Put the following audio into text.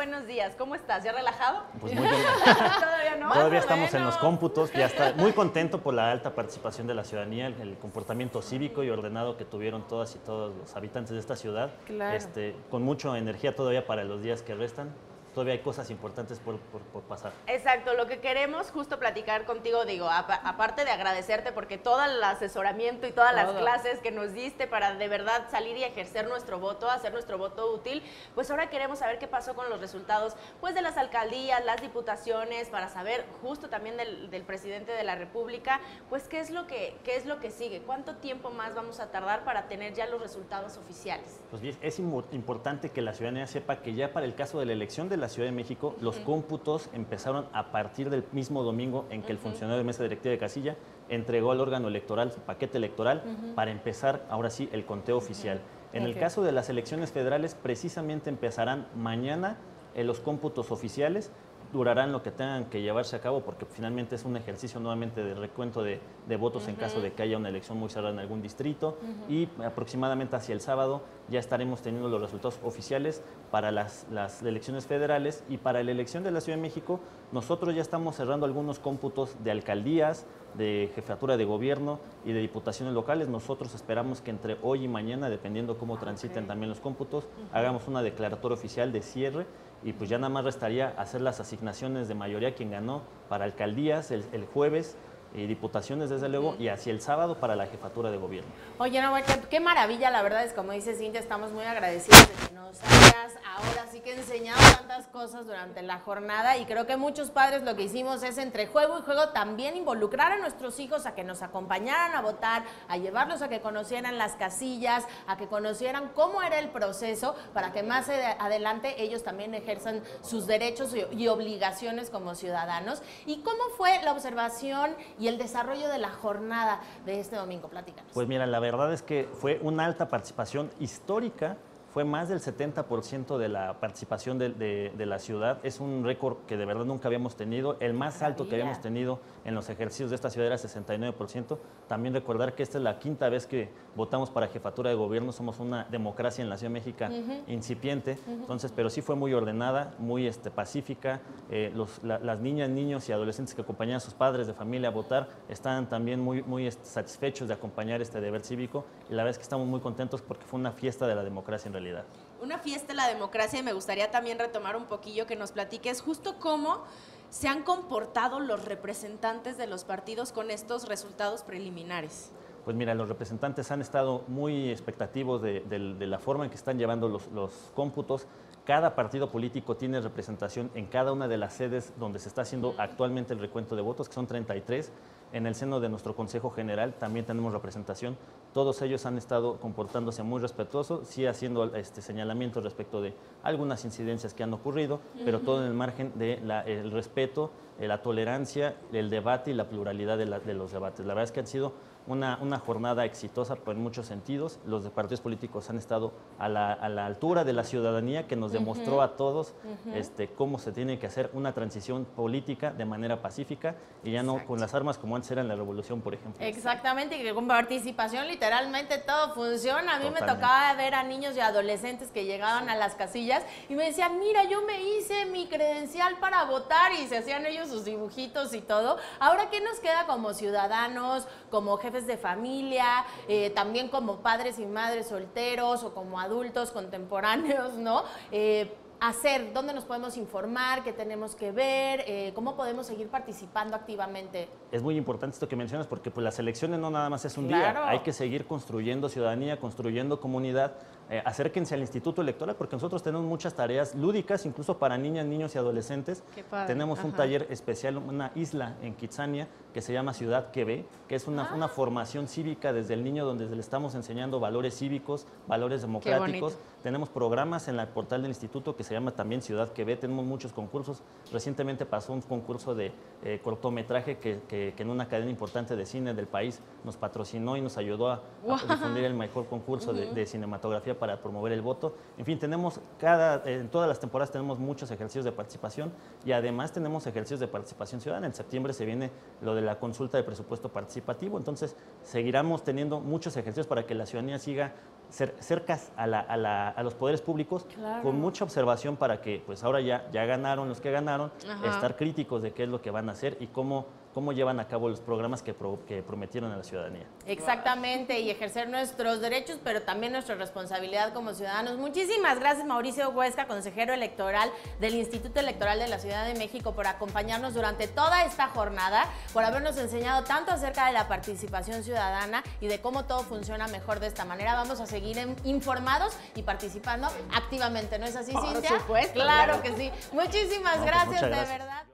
buenos días. ¿Cómo estás? ¿Ya relajado? Pues muy bien. Todavía no. Todavía estamos en los cómputos, ya está muy contento por la alta participación de la ciudadanía, el comportamiento cívico y ordenado que tuvieron todas y todos los habitantes de esta ciudad, Claro. Con mucha energía todavía para los días que restan. Todavía hay cosas importantes por pasar. Exacto, lo que queremos justo platicar contigo, digo, aparte de agradecerte porque todo el asesoramiento y todas las clases que nos diste para de verdad salir y ejercer nuestro voto, hacer nuestro voto útil, pues ahora queremos saber qué pasó con los resultados pues de las alcaldías, las diputaciones, para saber justo también del presidente de la República, pues qué es lo que sigue, cuánto tiempo más vamos a tardar para tener ya los resultados oficiales. Pues bien, es importante que la ciudadanía sepa que ya para el caso de la elección de la Ciudad de México, los cómputos empezaron a partir del mismo domingo en que el funcionario de mesa directiva de casilla entregó al órgano electoral su paquete electoral para empezar ahora sí el conteo oficial. En el caso de las elecciones federales, precisamente empezarán mañana los cómputos oficiales. Durarán lo que tengan que llevarse a cabo porque finalmente es un ejercicio nuevamente de recuento de votos en caso de que haya una elección muy cerrada en algún distrito y aproximadamente hacia el sábado ya estaremos teniendo los resultados oficiales para las elecciones federales y para la elección de la Ciudad de México nosotros ya estamos cerrando algunos cómputos de alcaldías, de jefatura de gobierno y de diputaciones locales. Nosotros esperamos que entre hoy y mañana, dependiendo cómo transiten también los cómputos, hagamos una declaratoria oficial de cierre y pues ya nada más restaría hacer las asignaciones de mayoría quien ganó para alcaldías el jueves y diputaciones desde luego y hacia el sábado para la jefatura de gobierno. Oye, no, qué maravilla, la verdad es como dice Cintia, estamos muy agradecidos de que nos hayas ahora sí que enseñado tantas cosas durante la jornada y creo que muchos padres lo que hicimos es entre juego y juego también involucrar a nuestros hijos a que nos acompañaran a votar, a llevarlos a que conocieran las casillas, a que conocieran cómo era el proceso para que más adelante ellos también ejerzan sus derechos y obligaciones como ciudadanos. ¿Y cómo fue la observación y el desarrollo de la jornada de este domingo? Platícanos. Pues mira, la verdad es que fue una alta participación histórica, fue más del 70% de la participación de la ciudad, es un récord que de verdad nunca habíamos tenido, el más alto que habíamos tenido en los ejercicios de esta ciudad era 69%, también recordar que esta es la quinta vez que votamos para jefatura de gobierno, somos una democracia en la Ciudad de México incipiente, entonces, pero sí fue muy ordenada, muy pacífica, las niñas, niños y adolescentes que acompañaban a sus padres de familia a votar estaban también muy satisfechos de acompañar este deber cívico y la verdad es que estamos muy contentos porque fue una fiesta de la democracia en realidad. Una fiesta de la democracia y me gustaría también retomar un poquillo que nos platiques justo cómo se han comportado los representantes de los partidos con estos resultados preliminares. Pues mira, los representantes han estado muy expectativos de la forma en que están llevando los cómputos. Cada partido político tiene representación en cada una de las sedes donde se está haciendo actualmente el recuento de votos, que son 33. En el seno de nuestro Consejo General también tenemos representación. Todos ellos han estado comportándose muy respetuosos, sí haciendo señalamientos respecto de algunas incidencias que han ocurrido, pero todo en el margen del respeto, la tolerancia, el debate y la pluralidad de los debates. La verdad es que han sido una jornada exitosa en muchos sentidos. Los partidos políticos han estado a la altura de la ciudadanía que nos demostró a todos cómo se tiene que hacer una transición política de manera pacífica y ya no con las armas como antes era en la revolución, por ejemplo. Exactamente, y que con participación literalmente todo funciona. A mí me tocaba ver a niños y adolescentes que llegaban a las casillas y me decían, mira, yo me hice mi credencial para votar y se hacían ellos sus dibujitos y todo. Ahora, ¿qué nos queda como ciudadanos, como jefes de familia, también como padres y madres solteros o como adultos contemporáneos, ¿no? Hacer, dónde nos podemos informar, qué tenemos que ver, cómo podemos seguir participando activamente. Es muy importante esto que mencionas porque pues, las elecciones no nada más es un día, hay que seguir construyendo ciudadanía, construyendo comunidad. Acérquense al Instituto Electoral porque nosotros tenemos muchas tareas lúdicas, incluso para niñas, niños y adolescentes. Tenemos un taller especial, una isla en Kitsania que se llama Ciudad que Ve, que es una formación cívica desde el niño donde le estamos enseñando valores cívicos, valores democráticos. Tenemos programas en el portal del instituto que se llama también Ciudad que Ve, tenemos muchos concursos. Recientemente pasó un concurso de cortometraje que en una cadena importante de cine del país nos patrocinó y nos ayudó a difundir el mejor concurso de cinematografía democracia, para promover el voto. En fin, tenemos en todas las temporadas tenemos muchos ejercicios de participación y además tenemos ejercicios de participación ciudadana. En septiembre se viene lo de la consulta de presupuesto participativo, entonces seguiremos teniendo muchos ejercicios para que la ciudadanía siga cercas a los poderes públicos, claro, con mucha observación para que pues ahora ya ganaron los que ganaron, estar críticos de qué es lo que van a hacer y cómo llevan a cabo los programas que prometieron a la ciudadanía. Exactamente, y ejercer nuestros derechos, pero también nuestra responsabilidad como ciudadanos. Muchísimas gracias, Mauricio Huesca, consejero electoral del Instituto Electoral de la Ciudad de México, por acompañarnos durante toda esta jornada, por habernos enseñado tanto acerca de la participación ciudadana y de cómo todo funciona mejor de esta manera. Vamos a seguir informados y participando activamente, ¿no es así, Cintia? Por supuesto. Claro que sí. Muchísimas gracias, muchas de gracias. verdad.